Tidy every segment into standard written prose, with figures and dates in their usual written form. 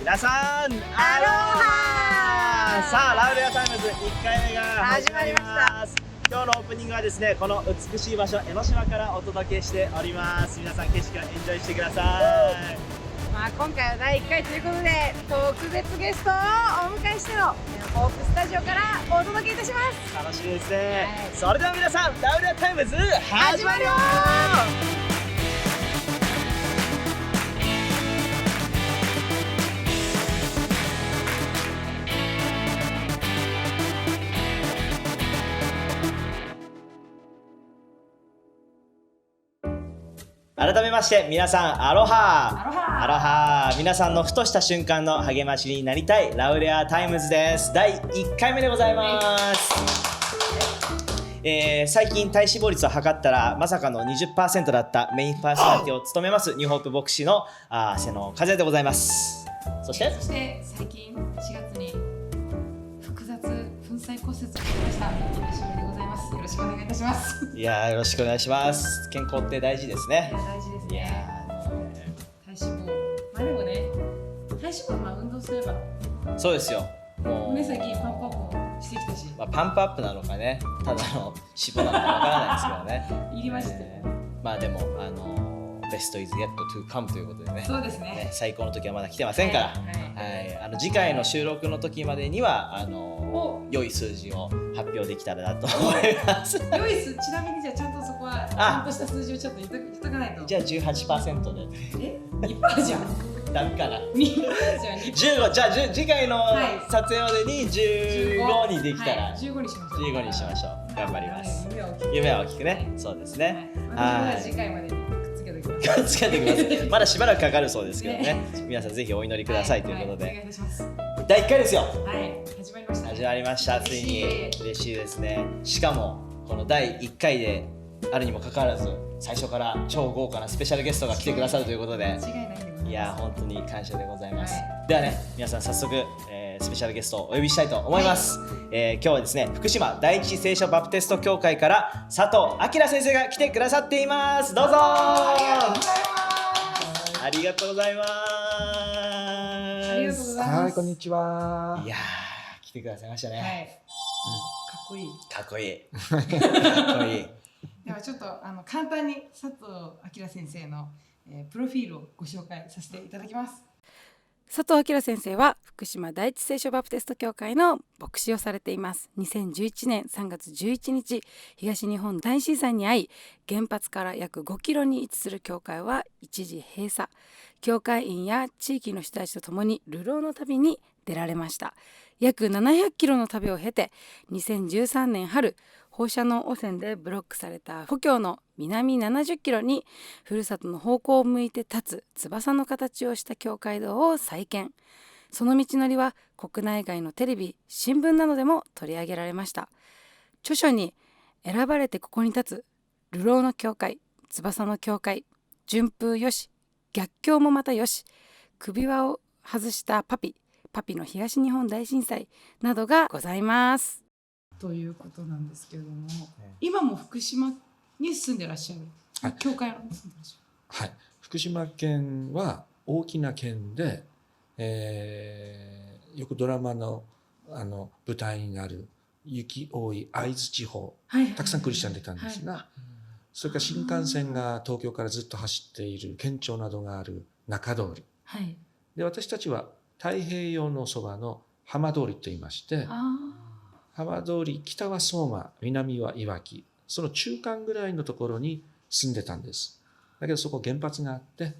皆さんアロハ。さあラウレアタイムズ1回目が始まります。今日のオープニングはですね、この美しい場所江ノ島からお届けしております。皆さん景色をエンジョイしてください。今回は第1回ということで特別ゲストをお迎えしてのホープスタジオからお届けいたします。楽しみですね、それでは皆さんラウレアタイムズ始まるよ。改めまして皆さんアロハ。アロハ。皆さんのふとした瞬間の励ましになりたいラウレアタイムズです。第1回目でございます。最近体脂肪率を測ったらまさかの 20% だったメインパーソナリティを務めますニューホープ牧師の瀬野和也でございます。そして最近4月に複雑粉砕骨折をしました東村でございます。よろしくお願いいたします。いやよろしくお願いします。健康って大事ですね。いや大事ですね。体脂肪でもね、体脂肪は運動すればそうですよ。もうね、最近パンプアップもしてきたし、パンプアップなのかね、ただの脂肪なのかわからないですけどね。いりましたよ。でもベスト is yet to come ということでね。そうですね。最高の時はまだ来てませんから、次回の収録の時までには良い数字を発表できたらなと思います。良い数、ちなみにじゃあちゃんとそこはちゃんとした数字をちょっと言っとかないと。じゃあ 18% で。2%じゃん。ダメかな。2%じゃん。15。じゃあ次回の撮影までに15にできたら15にしましょう。15にしましょう。頑張ります。夢夢は大きくね。そうですね。次回までにくっつけておきます。くっつけてきます。まだしばらくかかるそうですけどね。皆さんぜひお祈りくださいということで。お願いいたします。第1回ですよ。はい、始まりました。始まりました。ついに嬉しいですね。しかもこの第1回であるにもかかわらず最初から超豪華なスペシャルゲストが来てくださるということで、間違いないでございます。いや本当に感謝でございます。ではね、皆さん早速、スペシャルゲストをお呼びしたいと思います。今日はですね、福島第一聖書バプテスト教会から佐藤明先生が来てくださっています。どうぞ。ありがとうございます。ありがとうございます。はい、こんにちは。いやー、来てくださいましたね。はい。かっこいい。かっこいい。かっこいい。ではちょっと簡単に佐藤明先生の、プロフィールをご紹介させていただきます。佐藤明先生は福島第一聖書バプテスト教会の牧師をされています。2011年3月11日東日本大震災に遭い、原発から約5キロに位置する教会は一時閉鎖。教会員や地域の人たちと共に流浪の旅に出られました。約700キロの旅を経て2013年春、放射能汚染でブロックされた故郷の南70キロにふるさとの方向を向いて立つ翼の形をした教会堂を再建。その道のりは国内外のテレビ、新聞などでも取り上げられました。著書に選ばれてここに立つ、流浪の教会、翼の教会、順風よし、逆境もまたよし、首輪を外したパピの東日本大震災などがございます。ということなんですけれども、今も福島に住んでらっしゃる、はい、教会に住んでらっしゃる。はい、福島県は大きな県で、よくドラマの舞台になる雪多い会津地方、たくさんクリスチャン出たんですが、それから新幹線が東京からずっと走っている県庁などがある中通り、で私たちは太平洋のそばの浜通りと言いまして、浜通り北は相馬、南はいわき、その中間ぐらいのところに住んでたんです。だけどそこ原発があって、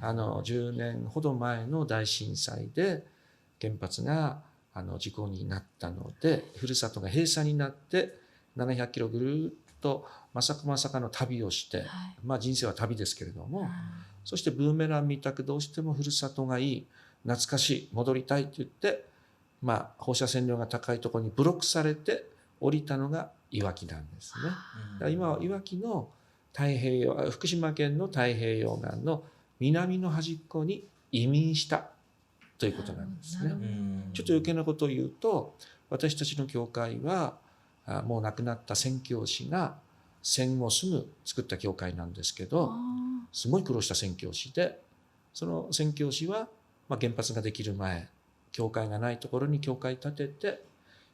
10年ほど前の大震災で原発が事故になったので、ふるさとが閉鎖になって700キロぐるっとまさかの旅をして、人生は旅ですけれども、そしてブーメランみたくどうしてもふるさとがいい、懐かしい、戻りたいと言って、放射線量が高いところにブロックされて降りたのがいわきなんですね。だから今はいわきの福島県の太平洋岸の南の端っこに移民したということなんですね。ちょっと余計なことを言うと、私たちの教会はもう亡くなった宣教師が戦後すぐ作った教会なんですけど、すごい苦労した宣教師で、その宣教師は原発ができる前、教会がないところに教会建てて、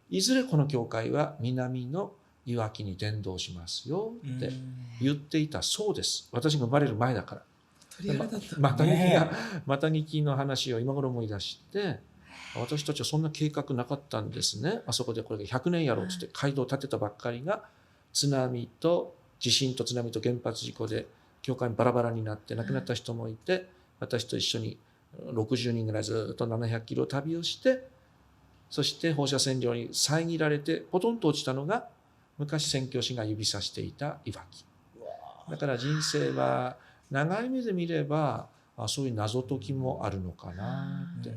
いずれこの教会は南のいわきに伝道しますよって言っていたそうです。私が生まれる前だから。また聞きの話を今頃思い出して、私たちはそんな計画なかったんですね。あそこでこれ100年やろうって街道を建てたばっかりが、津波と地震と津波と原発事故で教会バラバラになって亡くなった人もいて、私と一緒に60人ぐらいずっと700キロ旅をして、そして放射線量に遮られてポトンと落ちたのが昔宣教師が指さしていたいわき。だから人生は長い目で見ればそういう謎解きもあるのかなって。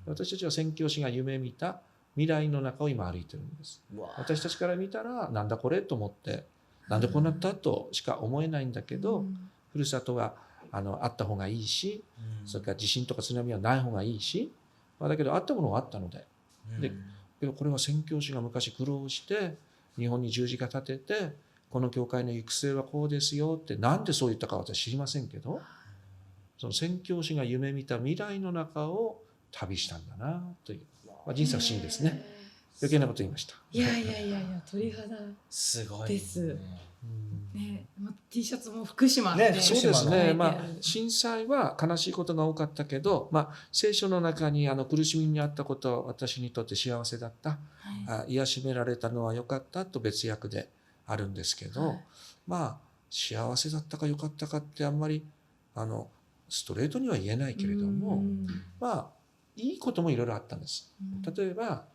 私たちは宣教師が夢見た未来の中を今歩いてるんです。私たちから見たらなんだこれと思って、なんでこうなったとしか思えないんだけど、ふるさとがあった方がいいし、それから地震とか津波はない方がいいし、だけどあったものはあったので、けどこれは宣教師が昔苦労して日本に十字架立てて、この教会の行く末はこうですよって、なんでそう言ったか私知りませんけど、その宣教師が夢見た未来の中を旅したんだなという、人生は不思議ですね。余計なこと言いました。いや鳥肌すごいですね。T シャツも福島って、そうですね。震災は悲しいことが多かったけど、聖書の中に苦しみにあったことは私にとって幸せだった、癒しめられたのは良かったと別訳であるんですけど、幸せだったか良かったかってあんまりストレートには言えないけれども、いいこともいろいろあったんです。例えば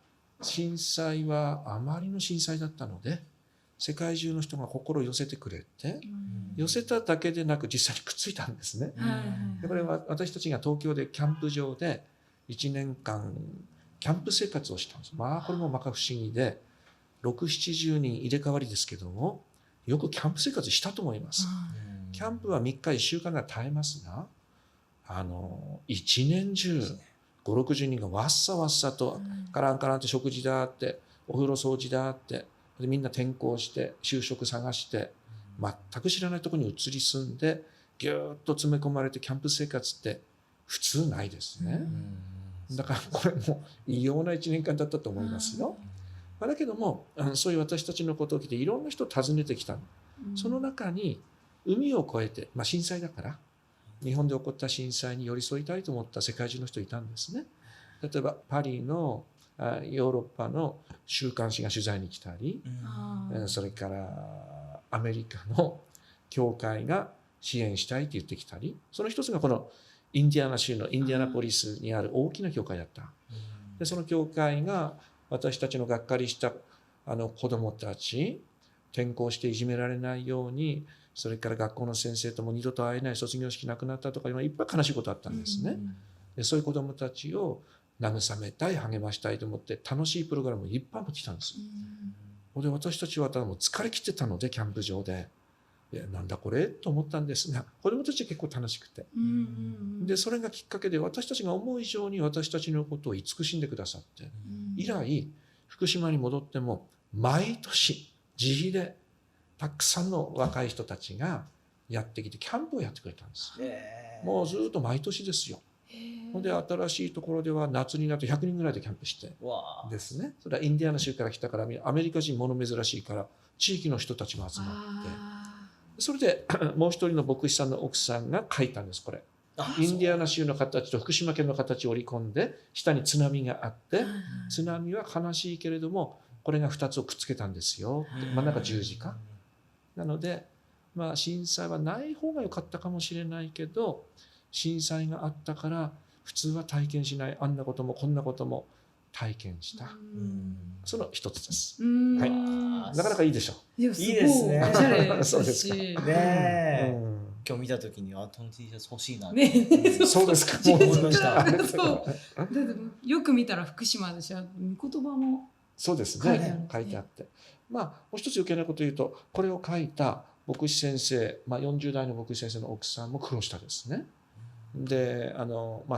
震災はあまりの震災だったので、世界中の人が心を寄せてくれて、寄せただけでなく実際にくっついたんですね。でこれは私たちが東京でキャンプ場で1年間キャンプ生活をしたんです。これもまか不思議で、6、70人入れ替わりですけども、よくキャンプ生活したと思います。キャンプは3日1週間が耐えますが、一年中5、60人がわっさわっさとカランカランって食事だって、お風呂掃除だって、でみんな転校して就職探して全く知らないところに移り住んでぎゅーっと詰め込まれて、キャンプ生活って普通ないですね。だからこれも異様な1年間だったと思いますよ。だけどもそういう私たちのことを聞いていろんな人を訪ねてきた。その中に海を越えて、震災だから日本で起こった震災に寄り添いたいと思った世界中の人いたんですね。例えばパリのヨーロッパの週刊誌が取材に来たり、それからアメリカの教会が支援したいって言ってきたり、その一つがこのインディアナ州のインディアナポリスにある大きな教会だった。でその教会が私たちのがっかりした子どもたち、転校していじめられないように、それから学校の先生とも二度と会えない、卒業式なくなったとか、いっぱい悲しいことあったんですね。でそういう子どもたちを慰めたい、励ましたいと思って楽しいプログラムをいっぱい持ってきたんです。で私たちはもう疲れ切ってたので、キャンプ場でなんだこれと思ったんですが、子どもたちは結構楽しくて、でそれがきっかけで私たちが思う以上に私たちのことを慈しんでくださって、以来福島に戻っても毎年自費でたくさんの若い人たちがやってきてキャンプをやってくれたんです。もうずっと毎年ですよ。で新しいところでは夏になって100人ぐらいでキャンプしてですね。それはインディアナ州から来たから、アメリカ人もの珍しいから地域の人たちも集まって、それでもう一人の牧師さんの奥さんが書いたんです。これインディアナ州の形と福島県の形を織り込んで、下に津波があって、津波は悲しいけれどもこれが2つをくっつけたんですよ。真ん中十字架なので、震災はない方が良かったかもしれないけど、震災があったから普通は体験しないあんなこともこんなことも体験した、その一つです。はい、なかなかいいでしょう。いいですね。おしゃれですしそうですか。今日見たときにこの T シャツ欲しいなそうですか。思いました。よく見たら福島でしょ。御言葉もそうですね。書いてあって、もう一つ余計なこと言うと、これを書いた牧師先生、40代の牧師先生の奥さんも苦労したですね。で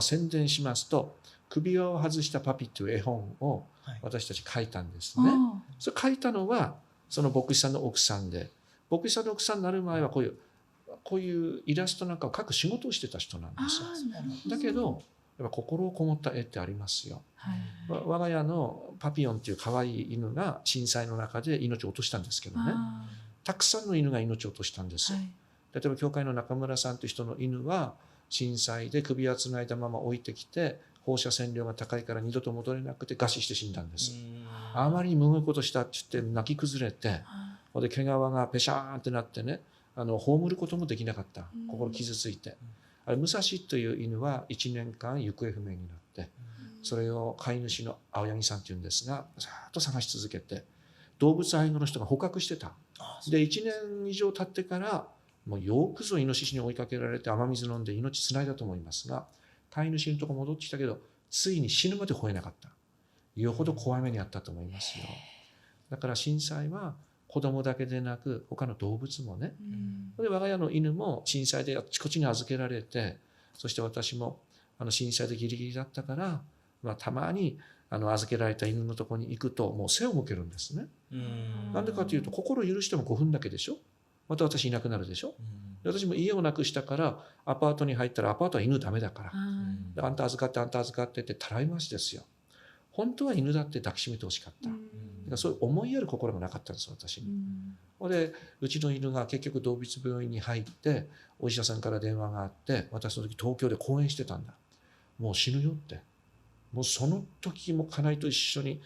宣伝しますと、首輪を外したパピという絵本を私たち書いたんですね。それ書いたのはその牧師さんの奥さんで、牧師さんの奥さんになる前はこういうイラストなんかを描く仕事をしてた人なんですよ。だけどやっぱ心をこもった絵ってありますよ。はい我が家のパピヨンっていう可愛い犬が震災の中で命を落としたんですけどね、あたくさんの犬が命を落としたんですよ。ーはい例えば教会の中村さんという人の犬は震災で首輪つないだまま置いてきて、放射線量が高いから二度と戻れなくて餓死して死んだんです。あまりにむごいことしたって言って泣き崩れて、で毛皮がペシャーンってなってね、葬ることもできなかった。心傷ついて、あれ武蔵という犬は1年間行方不明になって、それを飼い主の青柳さんっていうんですが、ずっと探し続けて、動物愛護の人が捕獲してた。で1年以上経ってからもうよくぞイノシシに追いかけられて雨水飲んで命つないだと思いますが、飼い主のとこ戻ってきたけどついに死ぬまで吠えなかった。よほど怖い目にあったと思いますよ。だから震災は子供だけでなく他の動物もね、で我が家の犬も震災であちこちに預けられて、そして私も震災でギリギリだったから、たまに預けられた犬のところに行くともう背を向けるんですね。なんでかというと心許しても5分だけでしょ。また私いなくなるでしょ。で私も家をなくしたからアパートに入ったらアパートは犬ダメだから、であんた預かってあんた預かってってたらい回しですよ。本当は犬だって抱きしめてほしかった。だからそういう思いやる心がなかったんです私に。でうちの犬が結局動物病院に入ってお医者さんから電話があって、私の時東京で講演してたんだ。もう死ぬよって。もうその時も家内と一緒に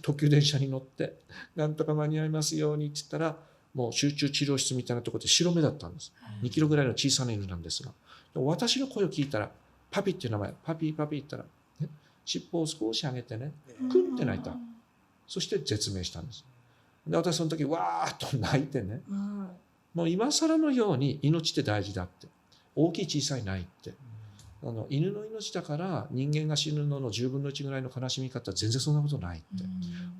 特急電車に乗ってなんとか間に合いますようにって言ったら、もう集中治療室みたいなところで白目だったんです。2キロぐらいの小さな犬なんですが、私の声を聞いたらパピっていう名前、パピーパピーって言ったら、ね、尻尾を少し上げてね、クンって泣いた。そして絶命したんです。で私その時わーっと泣いてね、もう今更のように命って大事だって、大きい小さいないって、犬の命だから人間が死ぬのの10分の1ぐらいの悲しみ方は全然そんなことないって、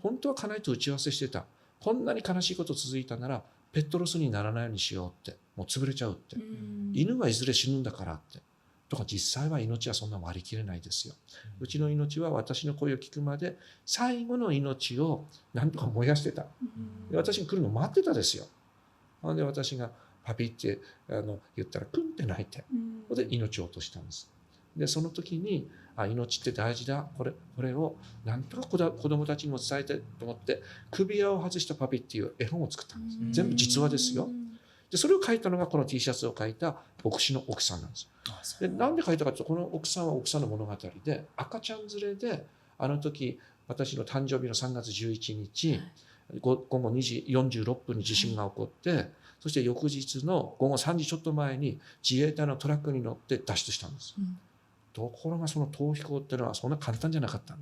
本当は家内と打ち合わせしてた。こんなに悲しいこと続いたならペットロスにならないようにしようって、もう潰れちゃうって、犬はいずれ死ぬんだからって。とか実際は命はそんな割り切れないですよ。うちの命は私の声を聞くまで最後の命をなんとか燃やしてた。で私に来るの待ってたですよ。なので私がパピって言ったらクンって泣いて、で命を落としたんです。でその時に命って大事だ、これをなんとか子供たちにも伝えたいと思って首輪を外したパピっていう絵本を作ったんです。全部実話ですよ。でそれを書いたのがこの T シャツを書いた牧師の奥さんなんです。でなんで書いたかというと、この奥さんは奥さんの物語で赤ちゃん連れで時私の誕生日の3月11日午後2時46分に地震が起こって、そして翌日の午後3時ちょっと前に自衛隊のトラックに乗って脱出したんです。ところがその逃避行っていうのはそんな簡単じゃなかったの。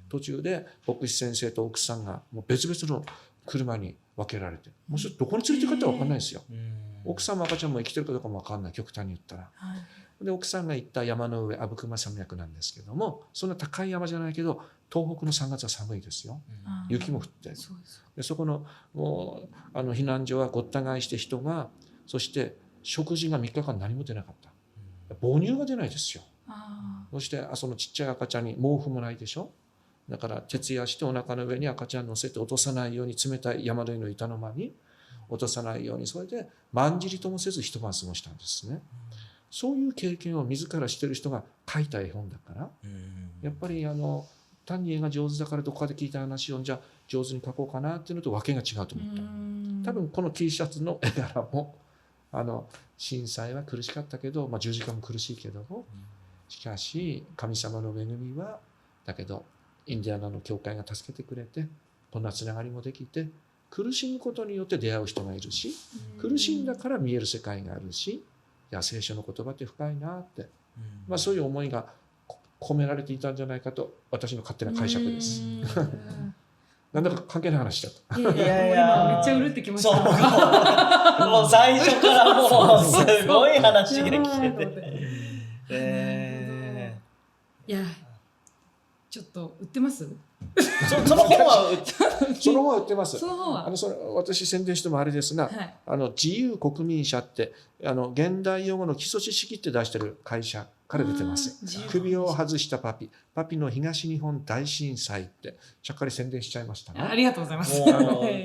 途中で牧師先生と奥さんがもう別々の車に分けられて、もうそれどこに連れて行くかって分かんないですよ。奥さんも赤ちゃんも生きてるかどうかも分かんない、極端に言ったら。で奥さんが行った山の上、阿武隈山脈なんですけども、そんな高い山じゃないけど東北の3月は寒いですよ。雪も降って、でそこのもう避難所はごった返して人が、そして食事が3日間何も出なかった。母乳が出ないですよ。そしてそのちっちゃい赤ちゃんに毛布もないでしょ。だから徹夜してお腹の上に赤ちゃん乗せて落とさないように、冷たい山の上の板の間に落とさないように、それでまんじりともせず一晩過ごしたんですね。そういう経験を自らしてる人が書いた絵本だから、やっぱり単に絵が上手だからどこかで聞いた話をじゃあ上手に描こうかなっていうのと訳が違うと思った。多分この T シャツの絵柄も震災は苦しかったけど、十字架も苦しいけども、しかし神様の恵みはだけどインディアナの教会が助けてくれて、こんなつながりもできて、苦しむことによって出会う人がいるし、苦しんだから見える世界があるし、いや聖書の言葉って深いなって、そういう思いが込められていたんじゃないかと私の勝手な解釈です。なんだか関係ない話だった。いや今めっちゃうるってきました。そうもう最初からもうすごい話が聞けて。いやちょっと売ってます？その本はその本は売ってます。その本は私宣伝してもあれですが、自由国民社って現代用語の基礎知識って出してる会社から出てます。首を外したパピの東日本大震災ってちゃっかり宣伝しちゃいましたね。ありがとうございます。もう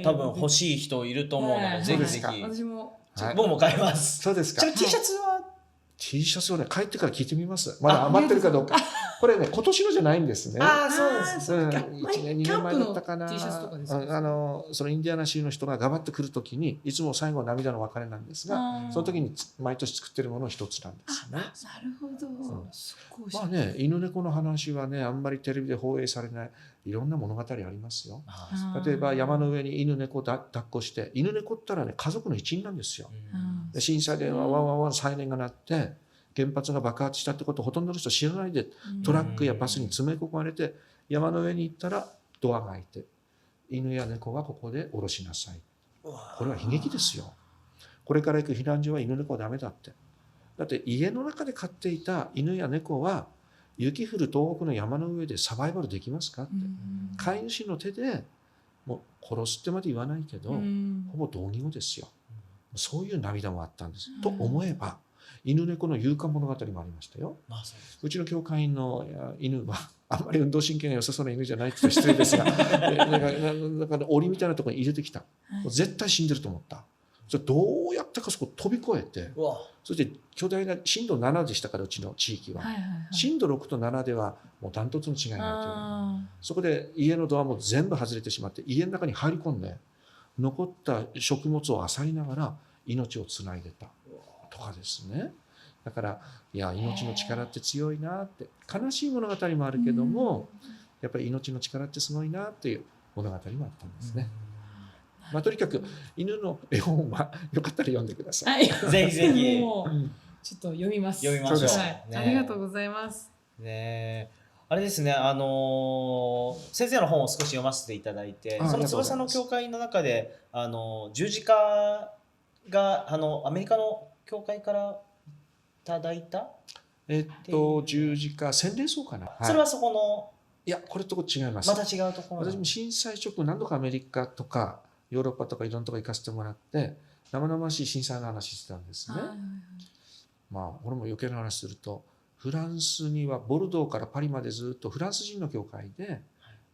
多分欲しい人いると思うので、ぜひぜひ。私も僕も買います。そうですか。T シャツは T シャツをね帰ってから聞いてみます。まだ余ってるかどうか。これね今年のじゃないんですね。ああ、そうです。 1年2年前だったかな。キャンプの T シャツとかですか？そのインディアナ州の人が頑張ってくるときにいつも最後は涙の別れなんですが、その時に毎年作ってるもの一つなんですね。なるほど。すごいおしゃれ。まあね、犬猫の話はねあんまりテレビで放映されないいろんな物語ありますよ。例えば山の上に犬猫を抱っこして、犬猫ったらね家族の一員なんですよ。で震災でワンワンワンサイレンが鳴って原発が爆発したってことをほとんどの人知らないでトラックやバスに詰め込まれて山の上に行ったらドアが開いて犬や猫はここで降ろしなさい。これは悲劇ですよ。これから行く避難所は犬猫はダメだって。だって家の中で飼っていた犬や猫は雪降る東北の山の上でサバイバルできますかって、飼い主の手でもう殺すってまで言わないけど、ほぼ同義語ですよ。そういう涙もあったんです。と思えば犬猫の勇敢物語もありましたよ。うちの教会員の犬はあんまり運動神経が良さそうな犬じゃないって言ったら失礼ですがなんか檻みたいなところに入れてきた。絶対死んでると思った。それどうやったかそこ飛び越えて、そして巨大な震度7でしたからうちの地域は、震度6と7ではもうダントツの違いがあると。そこで家のドアも全部外れてしまって家の中に入り込んで残った食物を漁りながら命をつないでたとかですね。だからいや命の力って強いなって、悲しい物語もあるけどもやっぱり命の力ってすごいなっていう物語もあったんですね。まあ、とにかく犬の絵本はよかったら読んでください。ぜひぜひ。もうちょっと読みます。読みましょう。はい、ありがとうございます。ね、あれですね、先生の本を少し読ませていただいて、その翼の教会の中で十字架がアメリカの教会からいただいた十字架洗礼葬かな。それはそこの、いやこれとこ違います。また違うところ。私も震災直後何度かアメリカとかヨーロッパとかいろんなとこ行かせてもらって生々しい震災の話してたんですね。まあこれも余計な話するとフランスにはボルドーからパリまでずっとフランス人の教会で、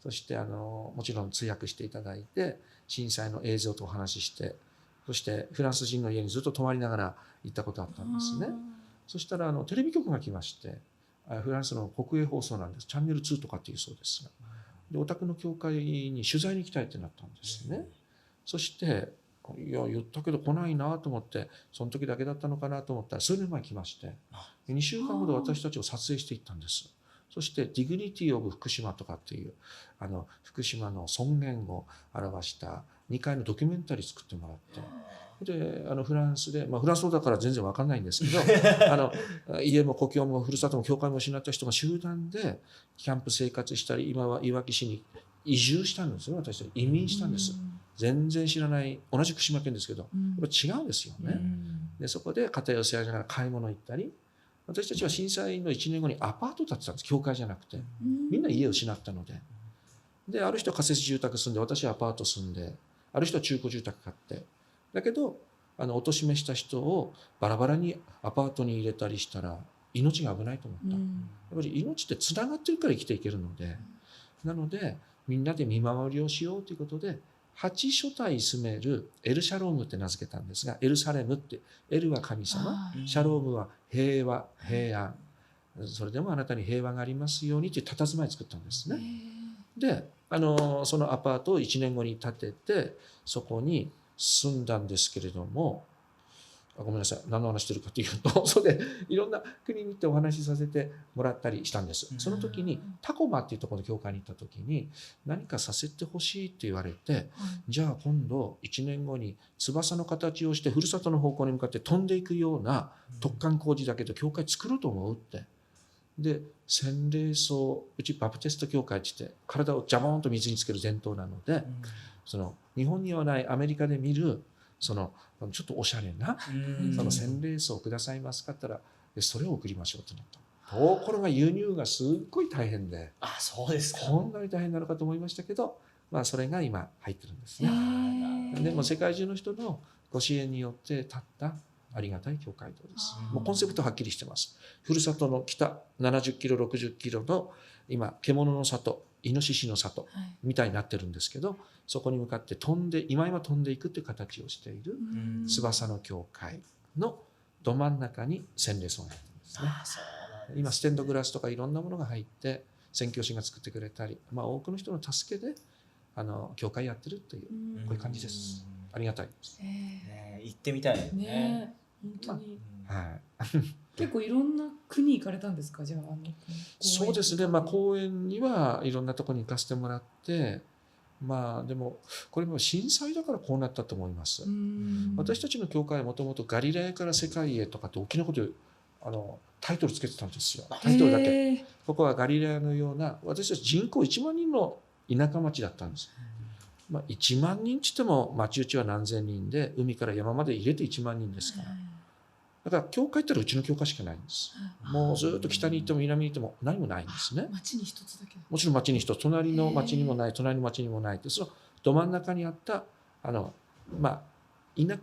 そしてもちろん通訳していただいて震災の映像とお話しして、そしてフランス人の家にずっと泊まりながら行ったことあったんですね。そしたらテレビ局が来まして、フランスの国営放送なんです。チャンネル2とかっていうそうですが、でお宅の教会に取材に行きたいってなったんですね。そしていや言ったけど来ないなと思って、その時だけだったのかなと思ったら数年前来まして、2週間ほど私たちを撮影していったんです。そしてディグニティオブ福島とかっていう福島の尊厳を表した2回のドキュメンタリー作ってもらって、でフランスで、フランス語だから全然わかんないんですけど家も故郷もふるさとも教会も失った人が集団でキャンプ生活したり、今はいわき市に移住したんですよ。私たち移民したんです。全然知らない同じ福島県ですけど、やっぱ違うんですよね。でそこで家庭を背負いながら買い物行ったり、私たちは震災の1年後にアパート建てたんです。教会じゃなくてみんな家を失ったので、ある人は仮設住宅住んで、私はアパート住んで、ある人は中古住宅買って、だけどおとしめした人をバラバラにアパートに入れたりしたら命が危ないと思った。やっぱり命ってつながってるから生きていけるので、なのでみんなで見守りをしようということで、8所帯住めるエルシャロームって名付けたんですが、エルサレムって、エルは神様、シャロームは平和、平安、それでもあなたに平和がありますようにという佇まい作ったんですね。でそのアパートを1年後に建ててそこに住んだんですけれども、ごめんなさい、何の話してるかというと、それでいろんな国に行ってお話しさせてもらったりしたんです。その時にタコマっていうところの教会に行った時に何かさせてほしいって言われて、じゃあ今度1年後に翼の形をしてふるさとの方向に向かって飛んでいくような突貫工事だけど教会作ろうと思うって。で洗礼槽、うちバプテスト教会って言って体をジャボーンと水につける伝統なので、その日本にはないアメリカで見るそのちょっとおしゃれなその洗礼槽をくださいますかって言ったら、それを送りましょうってなった。ところが輸入がすっごい大変で、そうですか。こんなに大変なのかと思いましたけど、それが今入ってるんですね。でも世界中の人のご支援によって立ったありがたい教会堂です。もうコンセプトはっきりしてます。ふるさとの北70キロ60キロの今獣の里、イノシシの里みたいになってるんですけど、そこに向かって今飛んでいくっていう形をしている翼の教会のど真ん中に洗礼槽があったんですね。今ステンドグラスとかいろんなものが入って宣教師が作ってくれたり、多くの人の助けで教会やってるという、こういう感じです。ありがたいです。行ってみたいですね。ね、本当に。はい。結構いろんな国行かれたんですか、じゃあそうですね。公園にはいろんなところに行かせてもらって、でもこれも震災だからこうなったと思います。私たちの教会はもともとガリラヤから世界へとかって大きなことタイトルつけてたんですよ。タイトルだけ。ここはガリラヤのような、私たち人口1万人の田舎町だったんです。1万人って言っても町々は何千人で、海から山まで入れて1万人ですから。だから教会ってのはうちの教会しかないんです。もうずっと北に行っても南に行っても何もないんですね。町に一つだけ。もちろん町に一つ、隣の町にもない、隣の町にもないって、そのど真ん中にあった田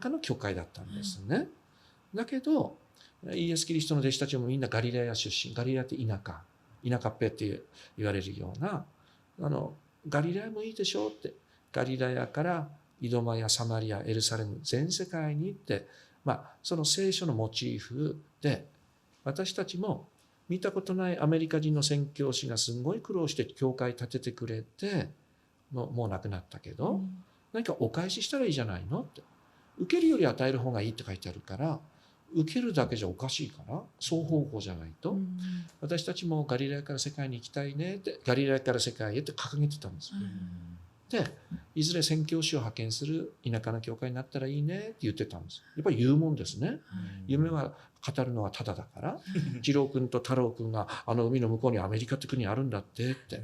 舎の教会だったんですね。だけどイエス・キリストの弟子たちもみんなガリラヤ出身、ガリラヤって田舎っぺって言われるような、ガリラヤもいいでしょうって、ガリラヤからイドマやサマリア、エルサレム、全世界に行って、その聖書のモチーフで、私たちも見たことないアメリカ人の宣教師がすごい苦労して教会建ててくれて、もう亡くなったけど、何かお返ししたらいいじゃないのって。受けるより与える方がいいって書いてあるから、受けるだけじゃおかしいから、双方向じゃないと。私たちもガリラヤから世界に行きたいねって、ガリラヤから世界へって掲げてたんです。で、いずれ宣教師を派遣する田舎の教会になったらいいねって言ってたんです。やっぱり言うもんですね。夢は語るのはただだから、次郎君と太郎君が海の向こうにアメリカって国あるんだってって、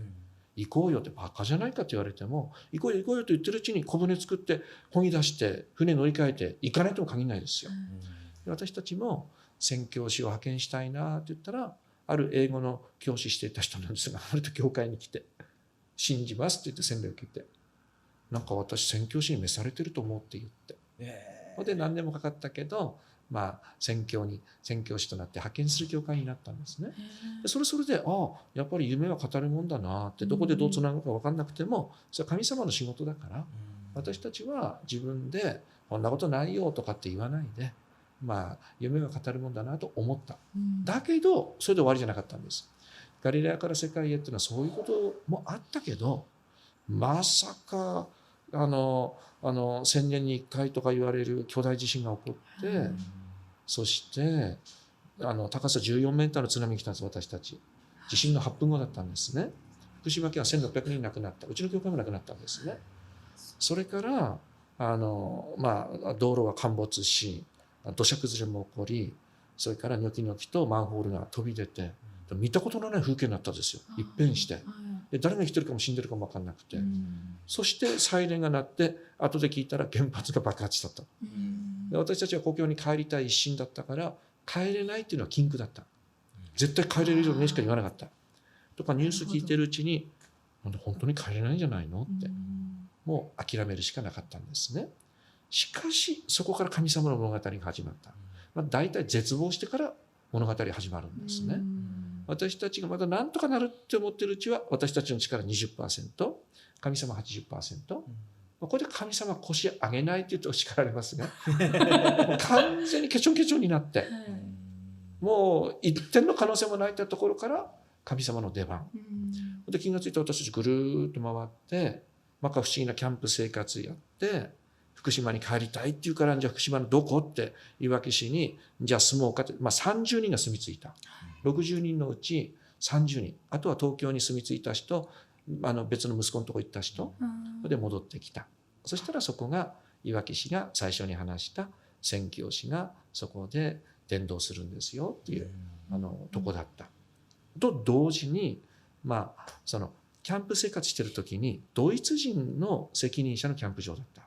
行こうよってバカじゃないかって言われても、行こうよ行こうよと言ってるうちに小舟作って漕ぎ出して船乗り換えて行かないとも限らないですよ。私たちも宣教師を派遣したいなって言ったら、ある英語の教師していた人なんですが、あると教会に来て、信じますって言って洗礼を受けて、なんか私宣教師に召されてると思うって言って、で何年もかかったけど、宣教師となって派遣する教会になったんですね。でそれでやっぱり夢は語るもんだなって、どこでどうつながるか分かんなくても、それは神様の仕事だから、私たちは自分でこんなことないよとかって言わないで、夢は語るもんだなと思った。だけどそれで終わりじゃなかったんです。ガリラヤから世界へっていうのはそういうこともあったけど、まさか1000年に1回とか言われる巨大地震が起こって、そして高さ14メーターの津波が来たんです。私たち地震の8分後だったんですね。福島県は1600人亡くなった。うちの教会も亡くなったんですね。それから道路は陥没し、土砂崩れも起こり、それからニョキニョキとマンホールが飛び出て、見たことのない風景になったんですよ。一変して、で誰が生きてるかも死んでるかも分かんなくて、そしてサイレンが鳴って、後で聞いたら原発が爆発したと。で私たちは故郷に帰りたい一心だったから、帰れないっていうのは禁句だった。絶対帰れるようにしか言わなかったとか、ニュース聞いてるうちに、なんで本当に帰れないんじゃないのって、もう諦めるしかなかったんですね。しかしそこから神様の物語が始まった。大体絶望してから物語始まるんですね。私たちがまだ何とかなるって思ってるうちは、私たちの力 20%、 神様 80%、ここで神様腰上げないって言うと叱られますが完全にケチョンケチョンになって、もう一点の可能性もないってところから神様の出番で、気がついて私たちぐるーっと回って、摩訶不思議なキャンプ生活やって、福島に帰りたいっていうから、じゃあ福島のどこっていわき市にじゃあ住もうかって、30人が住み着いた。60人のうち30人、あとは東京に住み着いた人、別の息子のとこ行った人で戻ってきた。そしたらそこがいわき市が最初に話した宣教師がそこで伝道するんですよっていうとこだった。と同時に、そのキャンプ生活してる時にドイツ人の責任者のキャンプ場だった。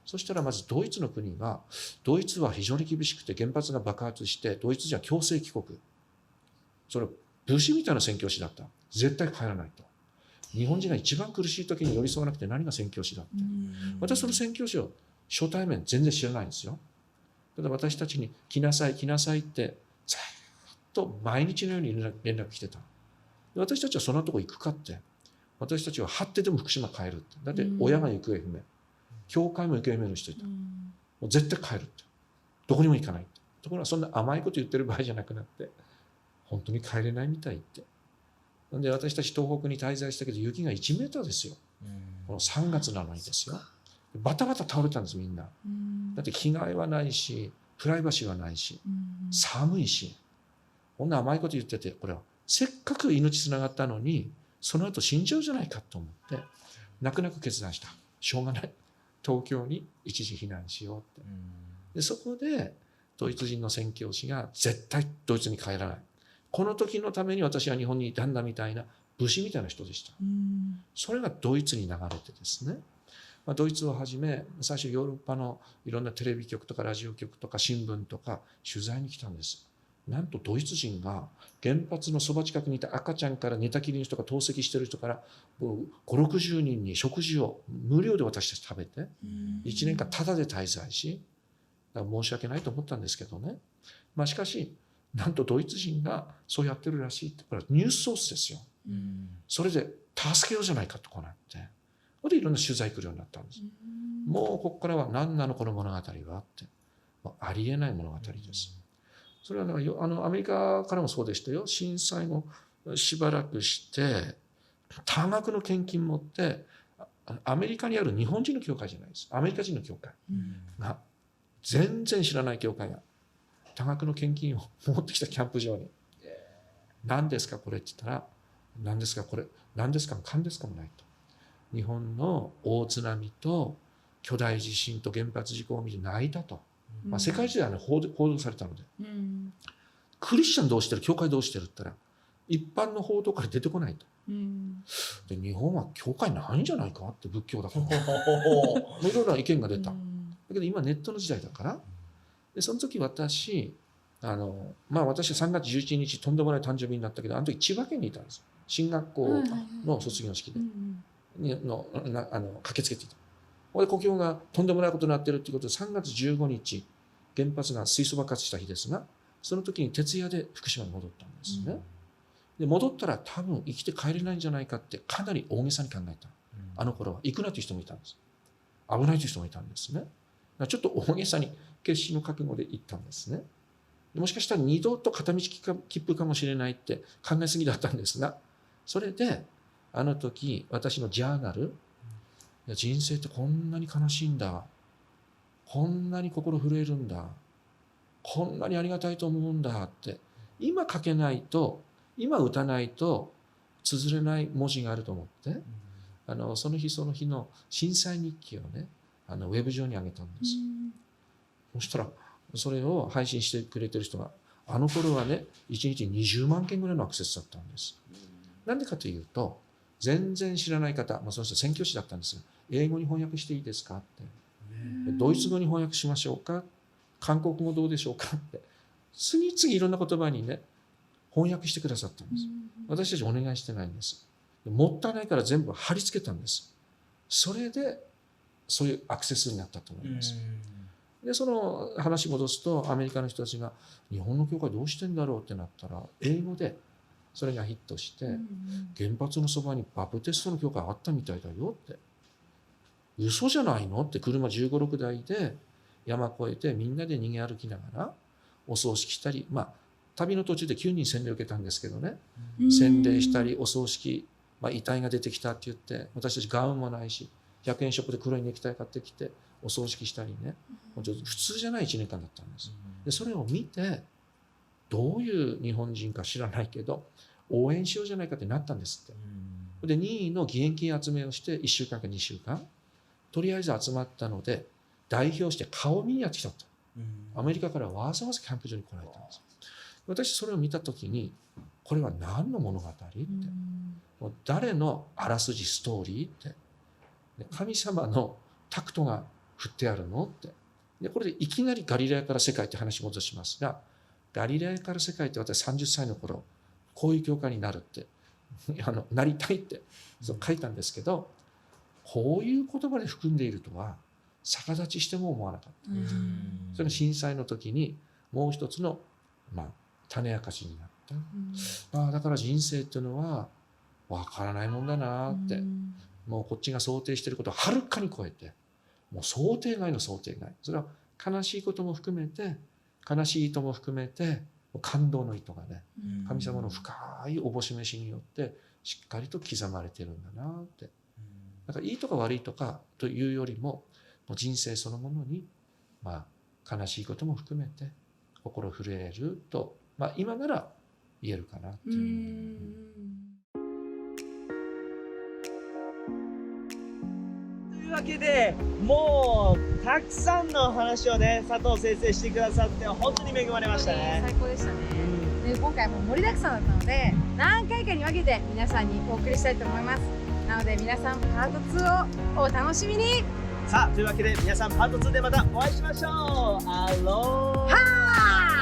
そしたらまずドイツの国が、ドイツは非常に厳しくて原発が爆発して、ドイツ人は強制帰国、それ武士みたいな宣教師だった。絶対帰らないと。日本人が一番苦しい時に寄り添わなくて何が宣教師だって。私その宣教師を初対面全然知らないんですよ。ただ私たちに来なさい来なさいってずっと毎日のように連絡来てた。私たちはそんなとこ行くかって、私たちは張ってでも福島帰るって。だって親が行方不明、教会も行方不明の人いた。もう絶対帰るって、どこにも行かないって。ところがそんな甘いこと言ってる場合じゃなくなって、本当に帰れないみたいって。なんで私たち東北に滞在したけど雪が1メーターですよ。この3月なのにですよ。バタバタ倒れたんですみんな。だって着替えはないし、プライバシーはないし、寒いし、こんな甘いこと言ってて、これはせっかく命つながったのに、その後死んじゃうじゃないかと思って、泣く泣く決断した。しょうがない。東京に一時避難しようって。でそこでドイツ人の宣教師が絶対ドイツに帰らない。この時のために私は日本にいたんだみたいな武士みたいな人でした。それがドイツに流れてですね、ドイツをはじめ最初ヨーロッパのいろんなテレビ局とかラジオ局とか新聞とか取材に来たんです。なんとドイツ人が原発のそば近くにいた赤ちゃんから寝たきりの人が透析している人から5、60人に食事を無料で私たち食べて1年間タダで滞在し、だから申し訳ないと思ったんですけどね、しかしなんとドイツ人がそうやってるらしいって、これはニュースソースですよ。それで助けようじゃないかとこうなって、それでいろんな取材来るようになったんです。もうここからは何なのこの物語はって、ありえない物語です。それはアメリカからもそうでしたよ。震災後しばらくして多額の献金持ってアメリカにある日本人の教会じゃないです、アメリカ人の教会が、全然知らない教会が多額の献金を持ってきたキャンプ場に、何ですかこれって言ったら、何ですかこれ、何ですかも何ですかもないと。日本の大津波と巨大地震と原発事故を見て泣いたと。世界中では、報道されたので、クリスチャンどうしてる、教会どうしてるって言ったら一般の報道から出てこないと。で日本は教会ないんじゃないかって、仏教だからいろいろな意見が出た。だけど今ネットの時代だから。でその時私は3月11日とんでもない誕生日になったけど、あの時千葉県にいたんです。進学校の卒業式で駆けつけていた。ここで故郷がとんでもないことになっているということで、3月15日原発が水素爆発した日ですが、その時に徹夜で福島に戻ったんですね。で戻ったら多分生きて帰れないんじゃないかってかなり大げさに考えた。あの頃は行くなという人もいたんです。危ないという人もいたんですね。ちょっと大げさに決死の覚悟で行ったんですね。もしかしたら二度と片道切符かもしれないって考えすぎだったんですが、それであの時私のジャーナル、人生ってこんなに悲しいんだ、こんなに心震えるんだ、こんなにありがたいと思うんだって、今書けないと、今打たないと綴れない文字があると思って、その日その日の震災日記をね、ウェブ上に上げたんです。そしたらそれを配信してくれてる人が、あの頃はね1日20万件ぐらいのアクセスだったんです。なんでかというと、全然知らない方、その人宣教師だったんですが、英語に翻訳していいですかって、ドイツ語に翻訳しましょうか、韓国語どうでしょうかって、次々いろんな言葉にね翻訳してくださったんです。私たちお願いしてないんです。もったいないから全部貼り付けたんです。それでそういうアクセスになったと思います。でその話戻すと、アメリカの人たちが日本の教会どうしてんだろうってなったら、英語でそれがヒットして、原発のそばにバプテストの教会あったみたいだよって、嘘じゃないのって、車15、6台で山越えてみんなで逃げ歩きながらお葬式したり、旅の途中で9人洗礼を受けたんですけどね、洗礼したりお葬式、遺体が出てきたって言って、私たちガウンもないし100円ショップで黒いネクタイ買ってきてお葬式したりね、普通じゃない1年間だったんです。でそれを見て、どういう日本人か知らないけど応援しようじゃないかってなったんですって。で任意の義援金集めをして1週間か2週間とりあえず集まったので、代表して顔見にやってきたと。アメリカからわざわざキャンプ場に来られたんです。私それを見た時に、これは何の物語って、誰のあらすじストーリーって、神様のタクトが振ってあるのって。でこれでいきなりガリラヤから世界って話戻しますが、ガリラヤから世界って私30歳の頃こういう教会になるってなりたいってそう書いたんですけど、こういう言葉で含んでいるとは逆立ちしても思わなかった。それが震災の時にもう一つの、種明かしになった。だから人生っていうのは分からないもんだなって、もうこっちが想定していることをはるかに超えて、もう想定外の想定外、それは悲しいことも含めて悲しい意図も含めて感動の意図がね、神様の深いおぼし飯によってしっかりと刻まれてるんだなって。だからいいとか悪いとかというよりも、もう人生そのものに、まあ、悲しいことも含めて心震えると、まあ、今なら言えるかなっていう。というわけで、もうたくさんの話をね、佐藤先生してくださって本当に恵まれましたね。最高でしたね。で、今回も盛りだくさんだったので、何回かに分けて皆さんにお送りしたいと思います。なので皆さんパート2をお楽しみに。さあ、というわけで皆さんパート2でまたお会いしましょう。アローはー